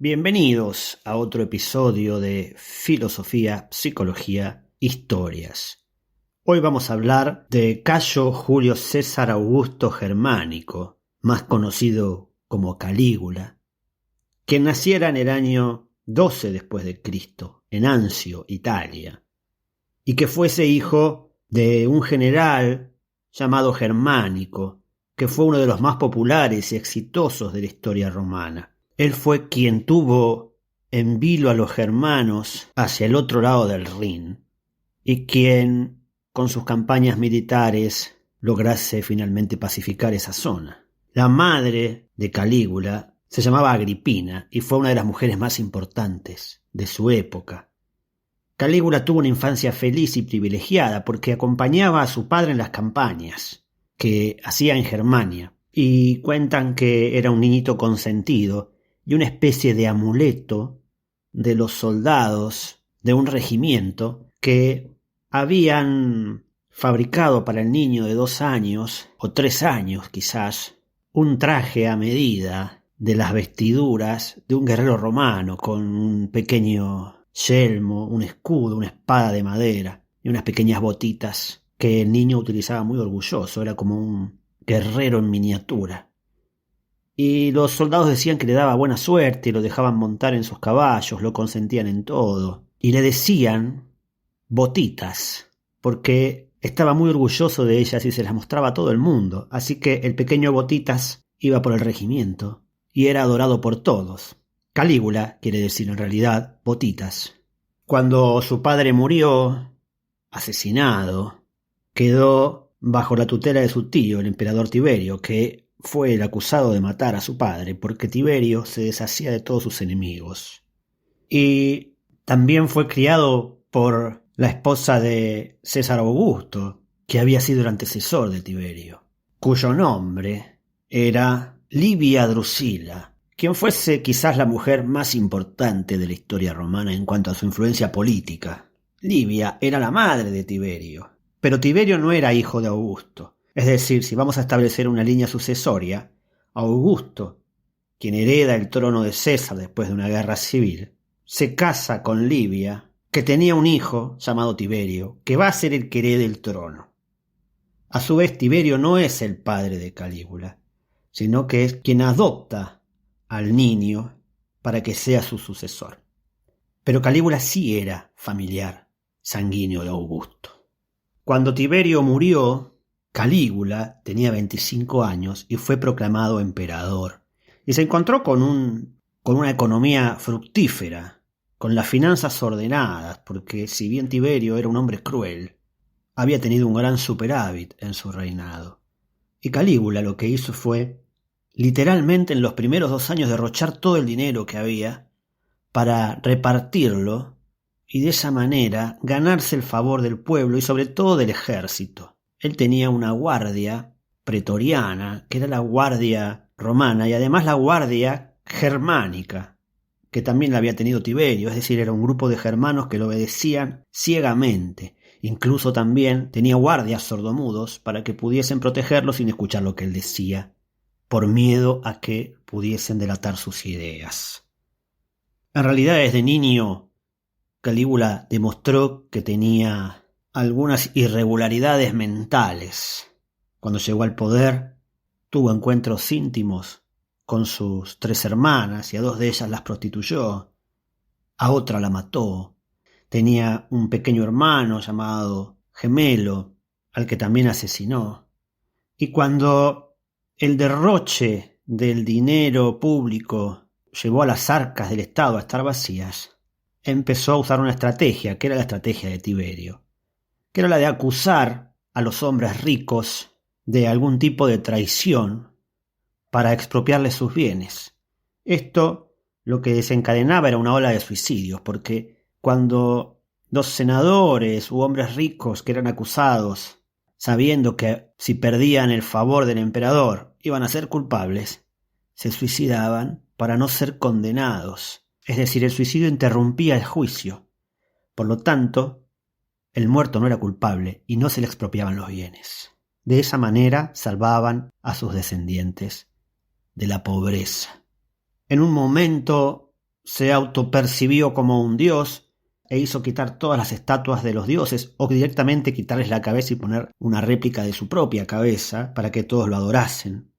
Bienvenidos a otro episodio de Filosofía, Psicología, Historias. Hoy vamos a hablar de Cayo Julio César Augusto Germánico, más conocido como Calígula, quien naciera en el año 12 después de Cristo, en Anzio, Italia, y que fuese hijo de un general llamado Germánico, que fue uno de los más populares y exitosos de la historia romana. Él fue quien tuvo en vilo a los germanos hacia el otro lado del Rin y quien, con sus campañas militares, lograse finalmente pacificar esa zona. La madre de Calígula se llamaba Agripina y fue una de las mujeres más importantes de su época. Calígula tuvo una infancia feliz y privilegiada porque acompañaba a su padre en las campañas que hacía en Germania, y cuentan que era un niñito consentido y una especie de amuleto de los soldados de un regimiento que habían fabricado para el niño de 2 años o 3 años quizás un traje a medida de las vestiduras de un guerrero romano, con un pequeño yelmo, un escudo, una espada de madera y unas pequeñas botitas que el niño utilizaba muy orgulloso. Era como un guerrero en miniatura. Y los soldados decían que le daba buena suerte y lo dejaban montar en sus caballos, lo consentían en todo. Y le decían botitas, porque estaba muy orgulloso de ellas y se las mostraba a todo el mundo. Así que el pequeño Botitas iba por el regimiento y era adorado por todos. Calígula quiere decir en realidad Botitas. Cuando su padre murió, asesinado, quedó bajo la tutela de su tío, el emperador Tiberio, que fue el acusado de matar a su padre porque Tiberio se deshacía de todos sus enemigos. Y también fue criado por la esposa de César Augusto, que había sido el antecesor de Tiberio, cuyo nombre era Livia Drusila, quien fuese quizás la mujer más importante de la historia romana en cuanto a su influencia política. Livia era la madre de Tiberio, pero Tiberio no era hijo de Augusto. Es decir, si vamos a establecer una línea sucesoria, Augusto, quien hereda el trono de César después de una guerra civil, se casa con Livia, que tenía un hijo llamado Tiberio, que va a ser el que herede el trono. A su vez, Tiberio no es el padre de Calígula, sino que es quien adopta al niño para que sea su sucesor. Pero Calígula sí era familiar sanguíneo de Augusto. Cuando Tiberio murió, Calígula tenía 25 años y fue proclamado emperador. Y se encontró con una economía fructífera, con las finanzas ordenadas, porque si bien Tiberio era un hombre cruel, había tenido un gran superávit en su reinado. Y Calígula lo que hizo fue, literalmente en los primeros 2 años, derrochar todo el dinero que había para repartirlo y de esa manera ganarse el favor del pueblo y sobre todo del ejército. Él tenía una guardia pretoriana, que era la guardia romana, y además la guardia germánica, que también la había tenido Tiberio, es decir, era un grupo de germanos que lo obedecían ciegamente. Incluso también tenía guardias sordomudos para que pudiesen protegerlo sin escuchar lo que él decía, por miedo a que pudiesen delatar sus ideas. En realidad, desde niño, Calígula demostró que tenía algunas irregularidades mentales. Cuando llegó al poder, tuvo encuentros íntimos con sus 3 hermanas y a 2 de ellas las prostituyó, a otra la mató. Tenía un pequeño hermano llamado Gemelo, al que también asesinó. Y cuando el derroche del dinero público llevó a las arcas del Estado a estar vacías, empezó a usar una estrategia, que era la estrategia de Tiberio, que era la de acusar a los hombres ricos de algún tipo de traición para expropiarles sus bienes. Esto lo que desencadenaba era una ola de suicidios, porque cuando los senadores u hombres ricos que eran acusados, sabiendo que si perdían el favor del emperador iban a ser culpables, se suicidaban para no ser condenados. Es decir, el suicidio interrumpía el juicio. Por lo tanto, el muerto no era culpable y no se le expropiaban los bienes. De esa manera salvaban a sus descendientes de la pobreza. En un momento se autopercibió como un dios e hizo quitar todas las estatuas de los dioses o directamente quitarles la cabeza y poner una réplica de su propia cabeza para que todos lo adorasen.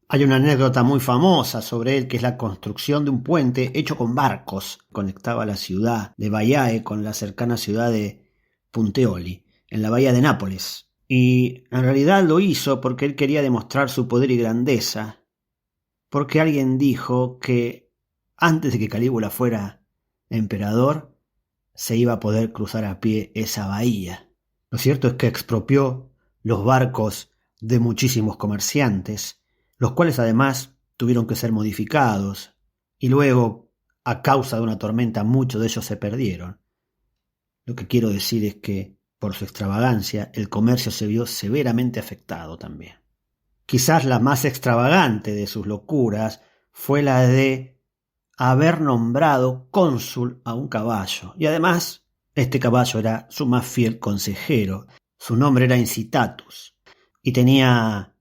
Hay una anécdota muy famosa sobre él, que es la construcción de un puente hecho con barcos. Conectaba la ciudad de Baiae con la cercana ciudad de Puteoli, en la bahía de Nápoles. Y en realidad lo hizo porque él quería demostrar su poder y grandeza, porque alguien dijo que antes de que Calígula fuera emperador, se iba a poder cruzar a pie esa bahía. Lo cierto es que expropió los barcos de muchísimos comerciantes, los cuales además tuvieron que ser modificados, y luego, a causa de una tormenta, muchos de ellos se perdieron. Lo que quiero decir es que, por su extravagancia, el comercio se vio severamente afectado también. Quizás la más extravagante de sus locuras fue la de haber nombrado cónsul a un caballo, y además este caballo era su más fiel consejero. Su nombre era Incitatus, y tenía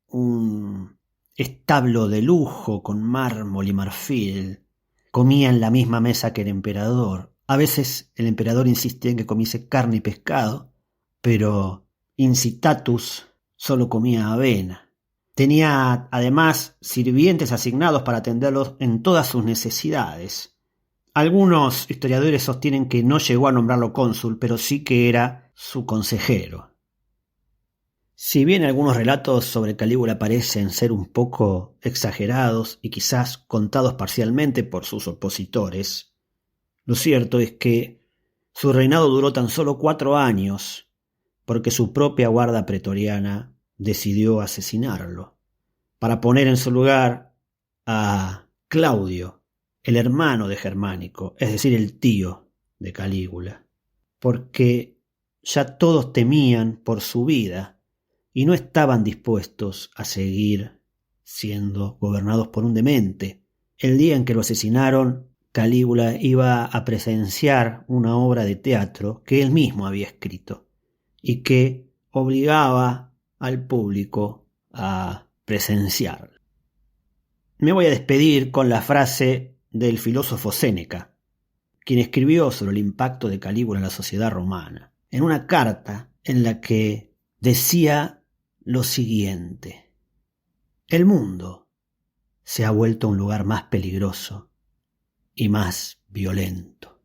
un establo de lujo con mármol y marfil. Comía en la misma mesa que el emperador. A veces el emperador insistía en que comiese carne y pescado, pero Incitatus solo comía avena. Tenía además sirvientes asignados para atenderlos en todas sus necesidades. Algunos historiadores sostienen que no llegó a nombrarlo cónsul, pero sí que era su consejero. Si bien algunos relatos sobre Calígula parecen ser un poco exagerados y quizás contados parcialmente por sus opositores, lo cierto es que su reinado duró tan solo 4 años, porque su propia guardia pretoriana decidió asesinarlo, para poner en su lugar a Claudio, el hermano de Germánico, es decir, el tío de Calígula, porque ya todos temían por su vida y no estaban dispuestos a seguir siendo gobernados por un demente. El día en que lo asesinaron, Calígula iba a presenciar una obra de teatro que él mismo había escrito y que obligaba al público a presenciarla. Me voy a despedir con la frase del filósofo Séneca, quien escribió sobre el impacto de Calígula en la sociedad romana, en una carta en la que decía lo siguiente: el mundo se ha vuelto un lugar más peligroso y más violento.